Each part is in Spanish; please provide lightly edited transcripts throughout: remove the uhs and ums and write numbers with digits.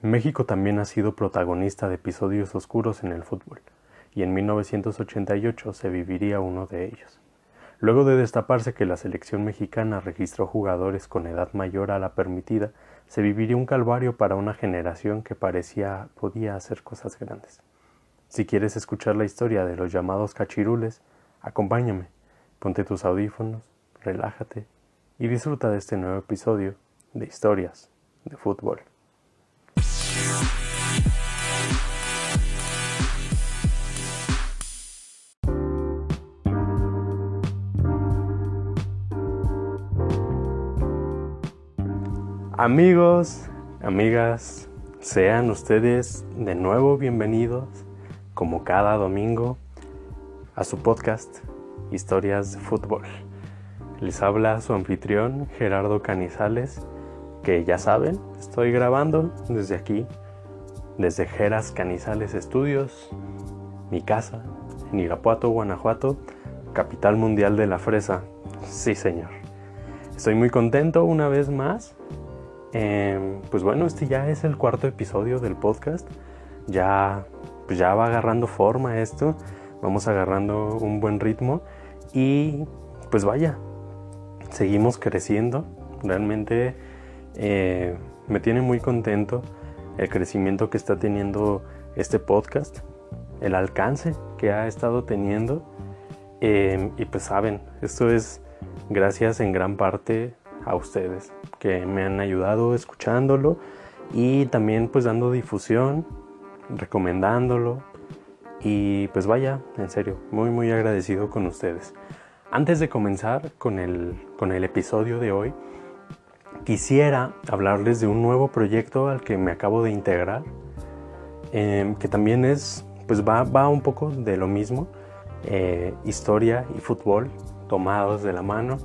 México también ha sido protagonista de episodios oscuros en el fútbol, y en 1988 se viviría uno de ellos. Luego de destaparse que la selección mexicana registró jugadores con edad mayor a la permitida, se viviría un calvario para una generación que podía hacer cosas grandes. Si quieres escuchar la historia de los llamados cachirules, acompáñame, ponte tus audífonos, relájate y disfruta de este nuevo episodio de Historias de Fútbol. Amigos, amigas, sean ustedes de nuevo bienvenidos, como cada domingo, a su podcast Historias de Fútbol. Les habla su anfitrión Gerardo Canizales, que ya saben, estoy grabando desde aquí, desde Geras Canizales Studios, mi casa, en Irapuato, Guanajuato, capital mundial de la fresa. Sí, señor. Estoy muy contento una vez más. Pues bueno, este ya es el cuarto episodio del podcast. Ya va agarrando forma esto. Vamos agarrando un buen ritmo. Y pues vaya, seguimos creciendo. Realmente me tiene muy contento el crecimiento que está teniendo este podcast, el alcance que ha estado teniendo. Y pues saben, esto es gracias en gran parte a ustedes que me han ayudado escuchándolo y también pues dando difusión, recomendándolo, y pues vaya, en serio, muy agradecido con ustedes. Antes de comenzar con el episodio de hoy, quisiera hablarles de un nuevo proyecto al que me acabo de integrar, que también es, pues va un poco de lo mismo, historia y fútbol tomados de la mano.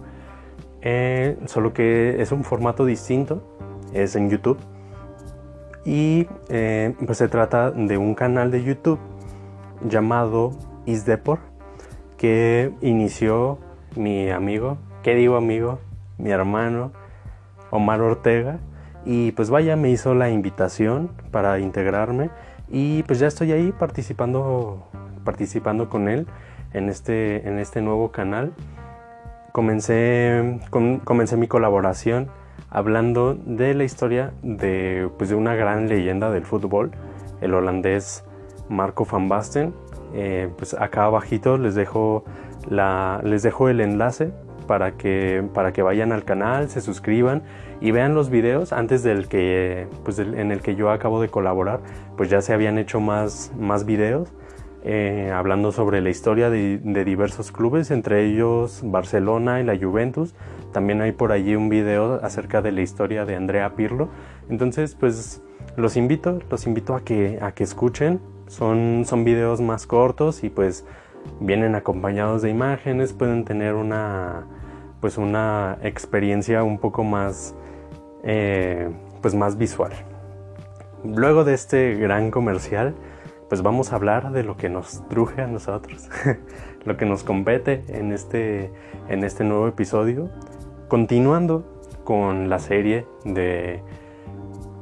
Solo que es un formato distinto, es en YouTube, y pues se trata de un canal de YouTube llamado Isdepor, que inició mi amigo, mi hermano Omar Ortega, y pues vaya, me hizo la invitación para integrarme, y pues ya estoy ahí participando con él en este nuevo canal. Comencé mi colaboración hablando de la historia de una gran leyenda del fútbol, el holandés Marco van Basten. Pues acá abajito les dejo el enlace para que vayan al canal, se suscriban y vean los videos. Antes en el que yo acabo de colaborar, pues ya se habían hecho más videos. Hablando sobre la historia de diversos clubes, entre ellos Barcelona y la Juventus. También hay por allí un video acerca de la historia de Andrea Pirlo. Entonces pues los invito a que escuchen. Son videos más cortos y pues vienen acompañados de imágenes. Pueden tener una experiencia un poco más más visual. Luego de este gran comercial, pues vamos a hablar de lo que nos truje a nosotros, lo que nos compete en este nuevo episodio, continuando con la serie de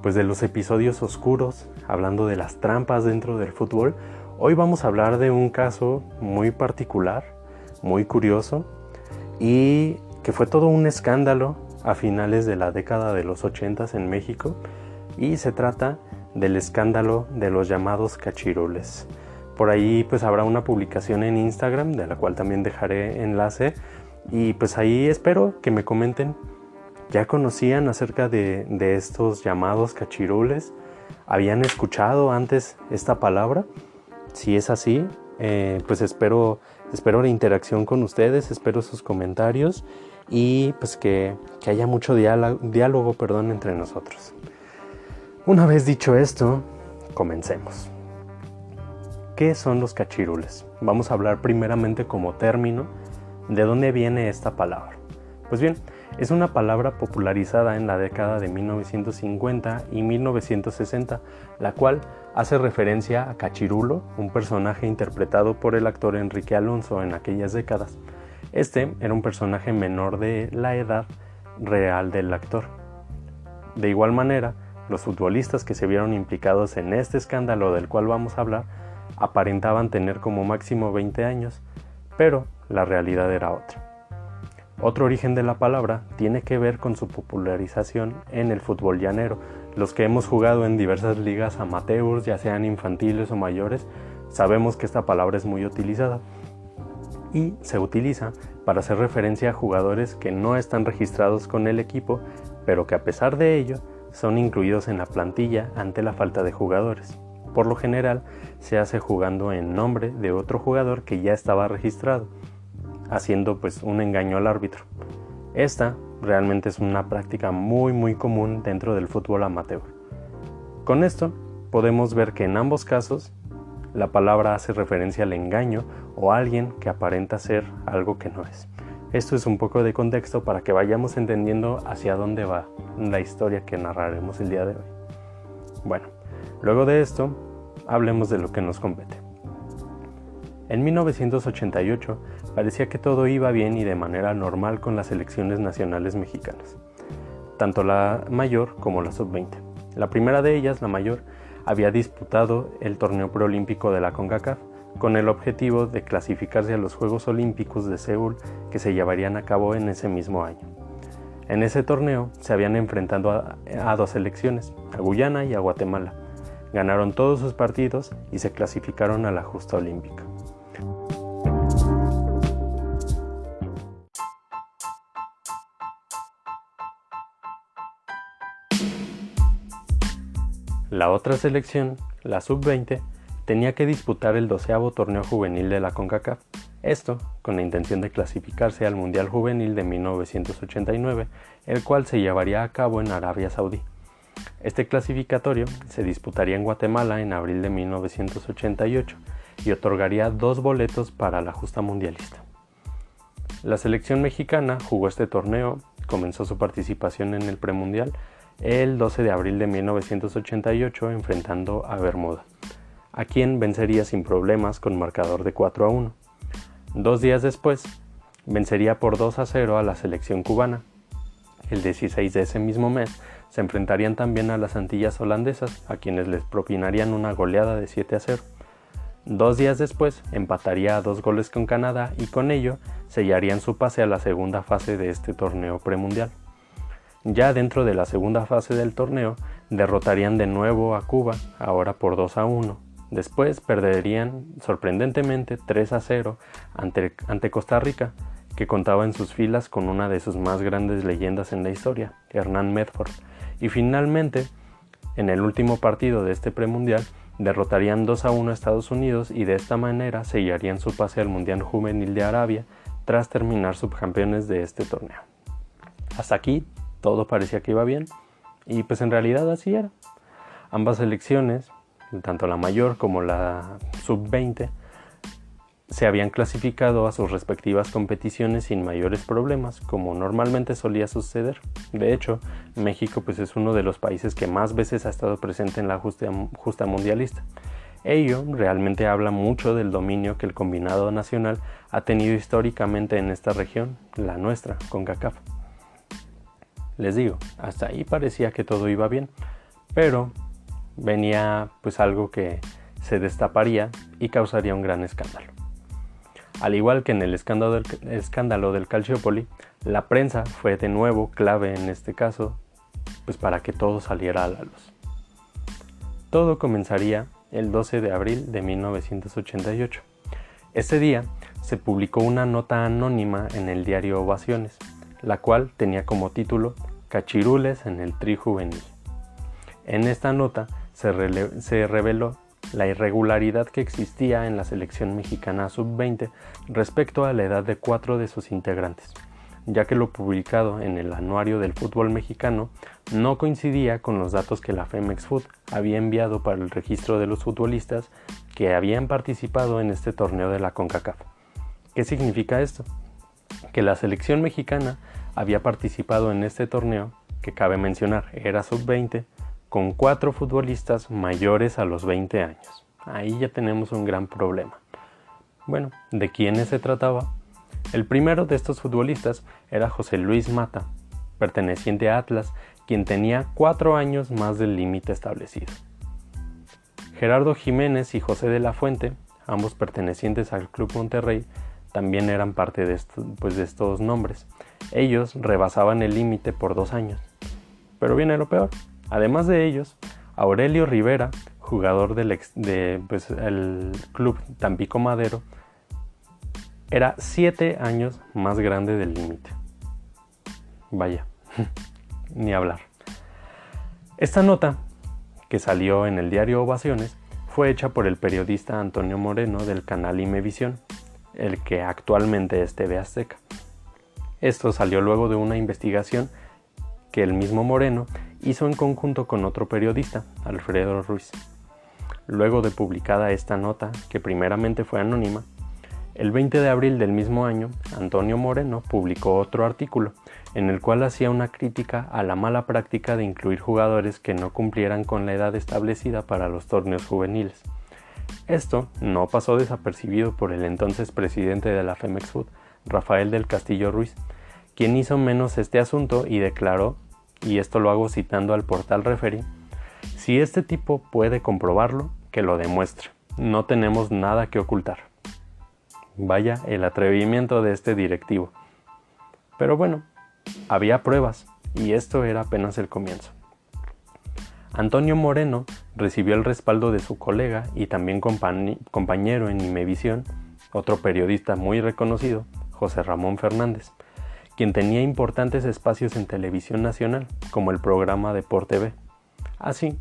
los episodios oscuros, hablando de las trampas dentro del fútbol. Hoy vamos a hablar de un caso muy particular, muy curioso, y que fue todo un escándalo a finales de la década de los 80 en México, y se trata del escándalo de los llamados cachirules. Por ahí pues habrá una publicación en Instagram, de la cual también dejaré enlace, y pues ahí espero que me comenten. ¿Ya conocían acerca de estos llamados cachirules? ¿Habían escuchado antes esta palabra? Si es así, pues espero la interacción con ustedes, espero sus comentarios y pues que haya mucho diálogo entre nosotros. Una vez dicho esto, comencemos. ¿Qué son los cachirules? Vamos a hablar primeramente como término. ¿De dónde viene esta palabra? Pues bien, es una palabra popularizada en la década de 1950 y 1960, la cual hace referencia a Cachirulo, un personaje interpretado por el actor Enrique Alonso en aquellas décadas. Este era un personaje menor de la edad real del actor. De igual manera, los futbolistas que se vieron implicados en este escándalo del cual vamos a hablar aparentaban tener como máximo 20 años, pero la realidad era otra. Otro origen de la palabra tiene que ver con su popularización en el fútbol llanero. Los que hemos jugado en diversas ligas amateurs, ya sean infantiles o mayores, sabemos que esta palabra es muy utilizada y se utiliza para hacer referencia a jugadores que no están registrados con el equipo, pero que a pesar de ello son incluidos en la plantilla ante la falta de jugadores. Por lo general se hace jugando en nombre de otro jugador que ya estaba registrado, haciendo pues un engaño al árbitro. Esta realmente es una práctica muy común dentro del fútbol amateur. Con esto podemos ver que en ambos casos la palabra hace referencia al engaño o a alguien que aparenta ser algo que no es. Esto es un poco de contexto para que vayamos entendiendo hacia dónde va la historia que narraremos el día de hoy. Bueno, luego de esto, hablemos de lo que nos compete. En 1988 parecía que todo iba bien y de manera normal con las selecciones nacionales mexicanas, tanto la mayor como la sub-20. La primera de ellas, la mayor, había disputado el torneo preolímpico de la CONCACAF con el objetivo de clasificarse a los Juegos Olímpicos de Seúl que se llevarían a cabo en ese mismo año. En ese torneo se habían enfrentado a dos selecciones, a Guyana y a Guatemala. Ganaron todos sus partidos y se clasificaron a la justa olímpica. La otra selección, la sub-20, tenía que disputar el 12º torneo juvenil de la CONCACAF, esto con la intención de clasificarse al Mundial Juvenil de 1989, el cual se llevaría a cabo en Arabia Saudí. Este clasificatorio se disputaría en Guatemala en abril de 1988 y otorgaría 2 boletos para la justa mundialista. La selección mexicana jugó este torneo, comenzó su participación en el premundial el 12 de abril de 1988 enfrentando a Bermuda, a quien vencería sin problemas con marcador de 4-1. 2 días después, vencería por 2-0 a la selección cubana. El 16 de ese mismo mes, se enfrentarían también a las Antillas holandesas, a quienes les propinarían una goleada de 7-0. 2 días después, empataría a 2 goles con Canadá y con ello sellarían su pase a la segunda fase de este torneo premundial. Ya dentro de la segunda fase del torneo, derrotarían de nuevo a Cuba, ahora por 2-1. Después perderían sorprendentemente 3-0 ante Costa Rica, que contaba en sus filas con una de sus más grandes leyendas en la historia, Hernán Medford. Y finalmente, en el último partido de este premundial, derrotarían 2-1 a Estados Unidos y de esta manera sellarían su pase al Mundial Juvenil de Arabia tras terminar subcampeones de este torneo. Hasta aquí todo parecía que iba bien y pues en realidad así era. Ambas selecciones, tanto la mayor como la sub-20, se habían clasificado a sus respectivas competiciones sin mayores problemas, como normalmente solía suceder. De hecho, México pues es uno de los países que más veces ha estado presente en la justa mundialista. Ello realmente habla mucho del dominio que el combinado nacional ha tenido históricamente en esta región, la nuestra, CONCACAF. Les digo, hasta ahí parecía que todo iba bien, pero venía pues algo que se destaparía y causaría un gran escándalo. Al igual que en el escándalo del Calciopoli, la prensa fue de nuevo clave en este caso, pues para que todo saliera a la luz. Todo comenzaría el 12 de abril de 1988. Este día se publicó una nota anónima en el diario Ovaciones, la cual tenía como título Cachirules en el Tri Juvenil. En esta nota se reveló la irregularidad que existía en la selección mexicana sub-20 respecto a la edad de 4 de sus integrantes, ya que lo publicado en el Anuario del Fútbol Mexicano no coincidía con los datos que la Femex Foot había enviado para el registro de los futbolistas que habían participado en este torneo de la CONCACAF. ¿Qué significa esto? Que la selección mexicana había participado en este torneo, que cabe mencionar era sub-20, con 4 futbolistas mayores a los 20 años. Ahí ya tenemos un gran problema. Bueno, ¿de quiénes se trataba? El primero de estos futbolistas era José Luis Mata, perteneciente a Atlas, quien tenía 4 años más del límite establecido. Gerardo Jiménez y José de la Fuente, ambos pertenecientes al Club Monterrey, también eran parte de estos nombres. Ellos rebasaban el límite por 2 años. Pero viene lo peor. Además de ellos, Aurelio Rivera, jugador del Club Tampico Madero, era 7 años más grande del límite. Vaya, ni hablar. Esta nota, que salió en el diario Ovaciones, fue hecha por el periodista Antonio Moreno del canal Imevisión, el que actualmente es TV Azteca. Esto salió luego de una investigación que el mismo Moreno hizo en conjunto con otro periodista, Alfredo Ruiz. Luego de publicada esta nota, que primeramente fue anónima, el 20 de abril del mismo año, Antonio Moreno publicó otro artículo en el cual hacía una crítica a la mala práctica de incluir jugadores que no cumplieran con la edad establecida para los torneos juveniles. Esto no pasó desapercibido por el entonces presidente de la Femex Foot, Rafael del Castillo Ruiz, quien hizo menos este asunto y declaró, y esto lo hago citando al portal Referee: si este tipo puede comprobarlo, que lo demuestre. No tenemos nada que ocultar. Vaya el atrevimiento de este directivo. Pero bueno, había pruebas, y esto era apenas el comienzo. Antonio Moreno recibió el respaldo de su colega y también compañero en Imevisión, otro periodista muy reconocido, José Ramón Fernández, quien tenía importantes espacios en televisión nacional, como el programa Deporte TV. Así,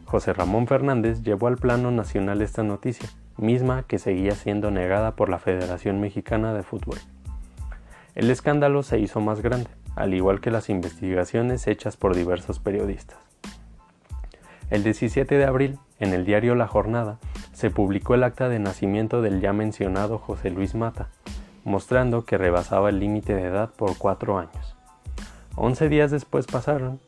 José Ramón Fernández llevó al plano nacional esta noticia, misma que seguía siendo negada por la Federación Mexicana de Fútbol. El escándalo se hizo más grande, al igual que las investigaciones hechas por diversos periodistas. El 17 de abril, en el diario La Jornada, se publicó el acta de nacimiento del ya mencionado José Luis Mata, mostrando que rebasaba el límite de edad por 4 años. 11 días después pasaron,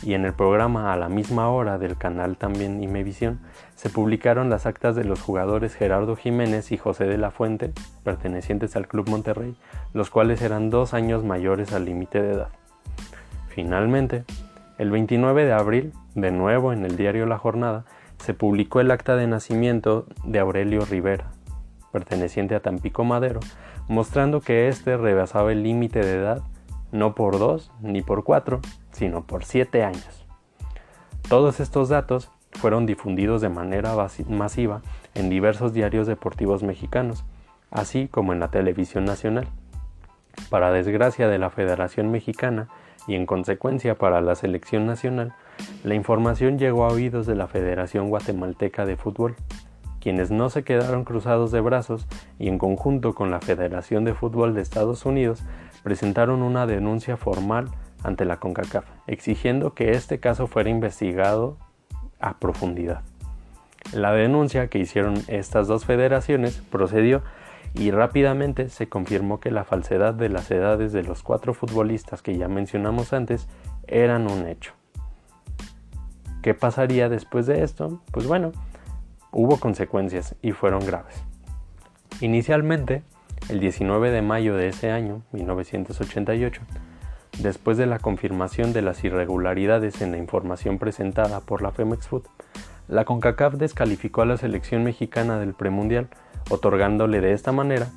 y en el programa a la misma hora del canal también Imevisión, se publicaron las actas de los jugadores Gerardo Jiménez y José de la Fuente, pertenecientes al Club Monterrey, los cuales eran 2 años mayores al límite de edad. Finalmente, el 29 de abril, de nuevo en el diario La Jornada, se publicó el acta de nacimiento de Aurelio Rivera, perteneciente a Tampico Madero, mostrando que éste rebasaba el límite de edad no por 2 ni por 4, sino por 7 años. Todos estos datos fueron difundidos de manera masiva en diversos diarios deportivos mexicanos, así como en la televisión nacional. Para desgracia de la Federación Mexicana y en consecuencia para la selección nacional, la información llegó a oídos de la Federación Guatemalteca de Fútbol, quienes no se quedaron cruzados de brazos y en conjunto con la Federación de Fútbol de Estados Unidos presentaron una denuncia formal ante la CONCACAF, exigiendo que este caso fuera investigado a profundidad. La denuncia que hicieron estas dos federaciones procedió y rápidamente se confirmó que la falsedad de las edades de los 4 futbolistas que ya mencionamos antes eran un hecho. ¿Qué pasaría después de esto? Pues bueno, hubo consecuencias y fueron graves. Inicialmente, el 19 de mayo de ese año, 1988, después de la confirmación de las irregularidades en la información presentada por la Femex Foot, la CONCACAF descalificó a la selección mexicana del premundial, otorgándole de esta manera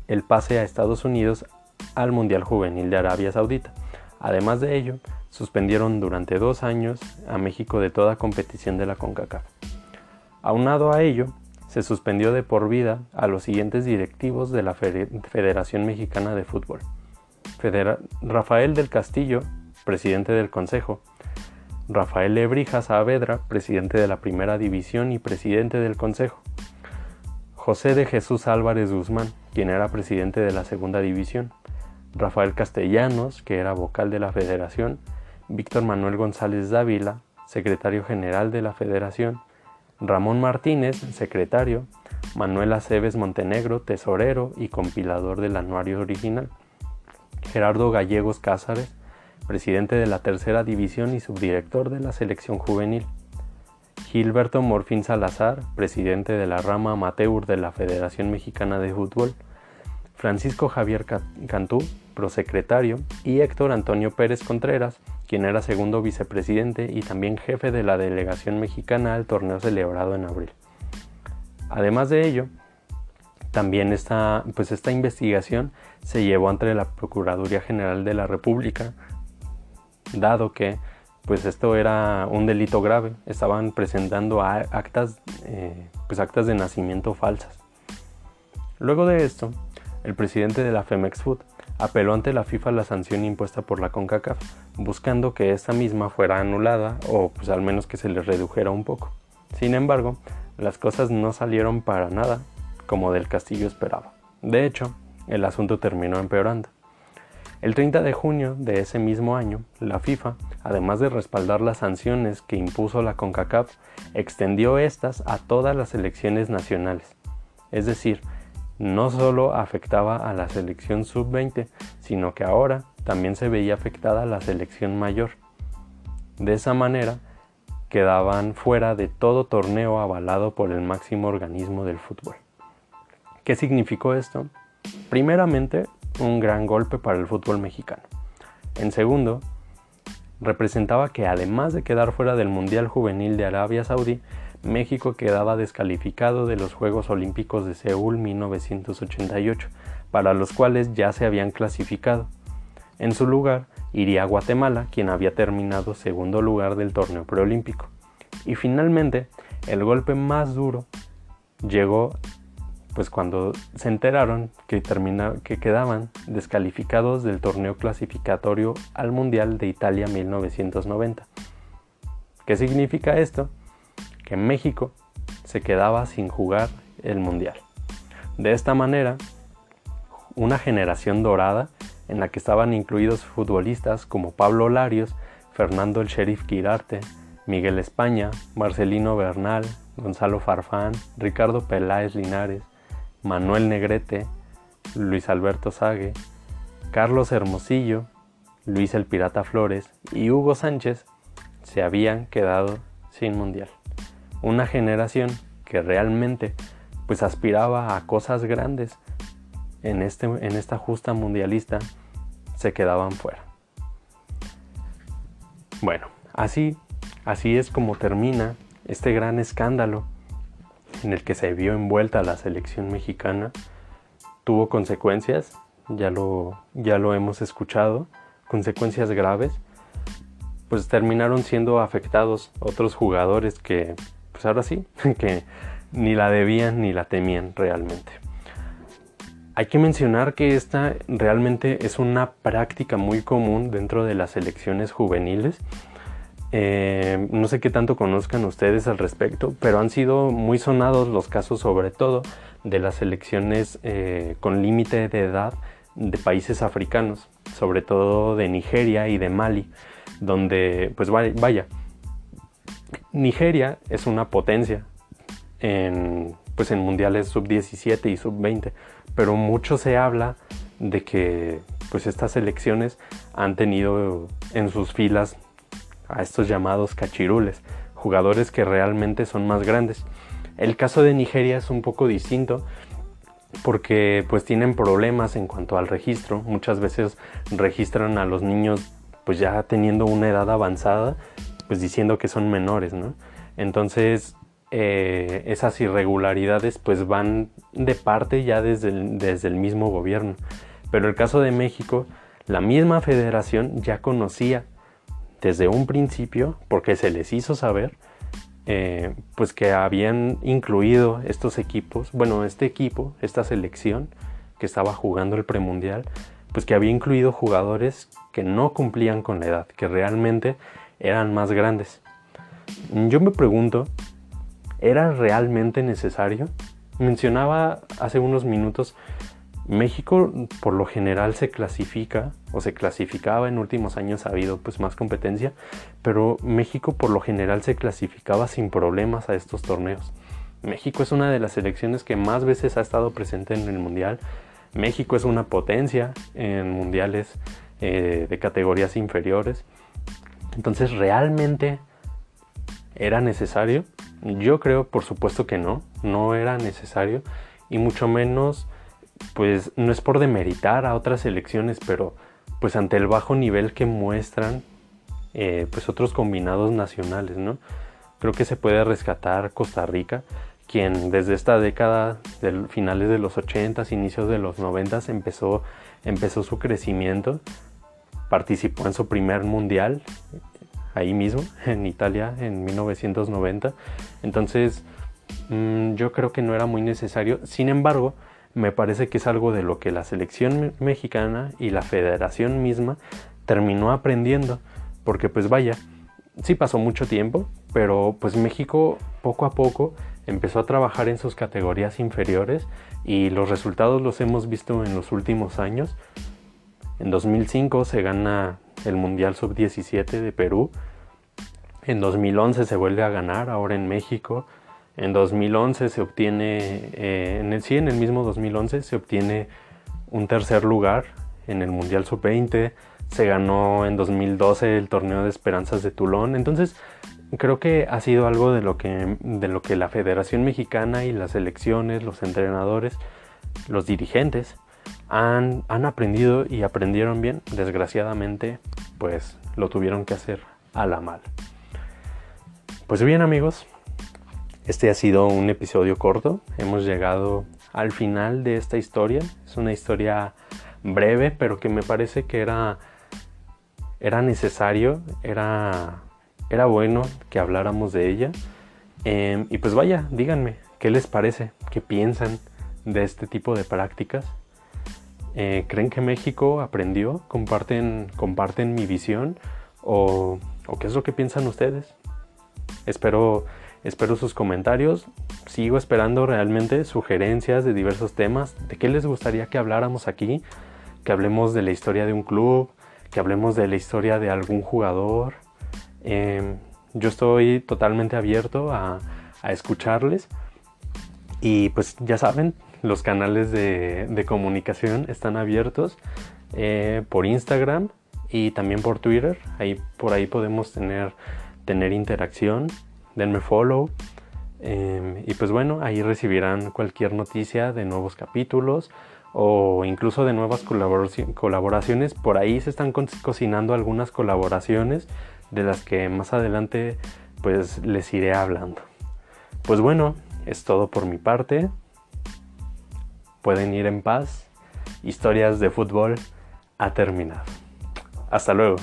el pase a Estados Unidos al Mundial Juvenil de Arabia Saudita. Además de ello, suspendieron durante 2 años a México de toda competición de la CONCACAF. Aunado a ello, se suspendió de por vida a los siguientes directivos de la Federación Mexicana de Fútbol: Rafael del Castillo, presidente del Consejo; Rafael Lebrija Saavedra, presidente de la Primera División y presidente del Consejo; José de Jesús Álvarez Guzmán, quien era presidente de la Segunda División; Rafael Castellanos, que era vocal de la Federación; Víctor Manuel González Dávila, secretario general de la Federación; Ramón Martínez, secretario; Manuel Aceves Montenegro, tesorero y compilador del anuario original; Gerardo Gallegos Cázares, presidente de la Tercera División y subdirector de la selección juvenil; Gilberto Morfín Salazar, presidente de la rama amateur de la Federación Mexicana de Fútbol; Francisco Javier Cantú, prosecretario; y Héctor Antonio Pérez Contreras, quien era segundo vicepresidente y también jefe de la delegación mexicana al torneo celebrado en abril. Además de ello, también esta investigación se llevó ante la Procuraduría General de la República, dado que pues esto era un delito grave. Estaban presentando actas de nacimiento falsas. Luego de esto, el presidente de la Femex Food apeló ante la FIFA la sanción impuesta por la CONCACAF, buscando que esta misma fuera anulada o pues al menos que se le redujera un poco. Sin embargo, las cosas no salieron para nada como del Castillo esperaba. De hecho, el asunto terminó empeorando. El 30 de junio de ese mismo año, la FIFA, además de respaldar las sanciones que impuso la CONCACAF, extendió estas a todas las selecciones nacionales. Es decir, no solo afectaba a la selección sub-20, sino que ahora también se veía afectada la selección mayor. De esa manera, quedaban fuera de todo torneo avalado por el máximo organismo del fútbol. ¿Qué significó esto? Primeramente, un gran golpe para el fútbol mexicano. En segundo, representaba que además de quedar fuera del Mundial Juvenil de Arabia Saudí, México quedaba descalificado de los Juegos Olímpicos de Seúl 1988, para los cuales ya se habían clasificado. En su lugar iría Guatemala, quien había terminado segundo lugar del torneo preolímpico. Y finalmente, el golpe más duro llegó pues cuando se enteraron que quedaban descalificados del torneo clasificatorio al Mundial de Italia 1990. ¿Qué significa esto? Que México se quedaba sin jugar el Mundial. De esta manera, una generación dorada en la que estaban incluidos futbolistas como Pablo Larios, Fernando el Sheriff Quirarte, Miguel España, Marcelino Bernal, Gonzalo Farfán, Ricardo Peláez Linares, Manuel Negrete, Luis Alberto Sague, Carlos Hermosillo, Luis el Pirata Flores y Hugo Sánchez se habían quedado sin Mundial. Una generación que realmente pues aspiraba a cosas grandes en esta justa mundialista se quedaban fuera. Bueno, así es como termina este gran escándalo en el que se vio envuelta la selección mexicana. Tuvo consecuencias, ya lo hemos escuchado, consecuencias graves. Pues terminaron siendo afectados otros jugadores que, pues ahora sí, que ni la debían ni la temían realmente. Hay que mencionar que esta realmente es una práctica muy común dentro de las selecciones juveniles. No sé qué tanto conozcan ustedes al respecto, pero han sido muy sonados los casos, sobre todo de las selecciones con límite de edad de países africanos, sobre todo de Nigeria y de Mali, donde pues vaya, Nigeria es una potencia en mundiales sub-17 y sub-20, pero mucho se habla de que pues estas selecciones han tenido en sus filas a estos llamados cachirules, jugadores que realmente son más grandes. El caso de Nigeria es un poco distinto porque pues tienen problemas en cuanto al registro. Muchas veces registran a los niños pues ya teniendo una edad avanzada, pues diciendo que son menores, ¿no? Entonces esas irregularidades pues van de parte ya desde el mismo gobierno. Pero el caso de México, la misma federación ya conocía desde un principio, porque se les hizo saber, pues que habían incluido estos equipos, esta selección que estaba jugando el premundial, pues que había incluido jugadores que no cumplían con la edad, que realmente eran más grandes. Yo me pregunto, ¿era realmente necesario? Mencionaba hace unos minutos, México por lo general se clasifica o se clasificaba, en últimos años ha habido pues más competencia, pero México por lo general se clasificaba sin problemas a estos torneos. México es una de las selecciones que más veces ha estado presente en el mundial. México es una potencia en mundiales de categorías inferiores. Entonces, ¿realmente era necesario? Yo creo, por supuesto que no era necesario, y mucho menos, pues no es por demeritar a otras selecciones, pero pues ante el bajo nivel que muestran pues otros combinados nacionales, ¿no? Creo que se puede rescatar Costa Rica, quien desde esta década, de finales de los 80s, inicios de los 90s, empezó su crecimiento. Participó en su primer mundial, ahí mismo, en Italia, en 1990. Entonces, yo creo que no era muy necesario. Sin embargo, me parece que es algo de lo que la selección mexicana y la federación misma terminó aprendiendo. Porque pues vaya, sí pasó mucho tiempo, pero pues México poco a poco empezó a trabajar en sus categorías inferiores y los resultados los hemos visto en los últimos años. En 2005 se gana el Mundial Sub-17 de Perú. En 2011 se vuelve a ganar, ahora en México. En 2011 se obtiene, en el mismo 2011 se obtiene un tercer lugar en el Mundial Sub-20. Se ganó en 2012 el Torneo de Esperanzas de Toulon. Entonces creo que ha sido algo de lo que la Federación Mexicana y las selecciones, los entrenadores, los dirigentes han aprendido y aprendieron bien. Desgraciadamente, pues lo tuvieron que hacer a la mala. Pues bien, amigos, este ha sido un episodio corto. Hemos llegado al final de esta historia. Es una historia breve, pero que me parece que era necesario, era bueno que habláramos de ella. Y pues vaya, díganme, ¿qué les parece? ¿Qué piensan de este tipo de prácticas? ¿Creen que México aprendió? ¿Comparten mi visión? ¿O qué es lo que piensan ustedes? Espero sus comentarios. Sigo esperando realmente sugerencias de diversos temas. ¿De qué les gustaría que habláramos aquí? Que hablemos de la historia de un club, que hablemos de la historia de algún jugador. Yo estoy totalmente abierto a escucharles. Y pues ya saben, los canales de comunicación están abiertos por Instagram y también por Twitter. Por ahí podemos tener interacción. Denme follow. Y pues bueno, ahí recibirán cualquier noticia de nuevos capítulos o incluso de nuevas colaboraciones. Por ahí se están cocinando algunas colaboraciones de las que más adelante pues les iré hablando. Pues bueno, es todo por mi parte. Pueden ir en paz. Historias de fútbol ha terminado. Hasta luego.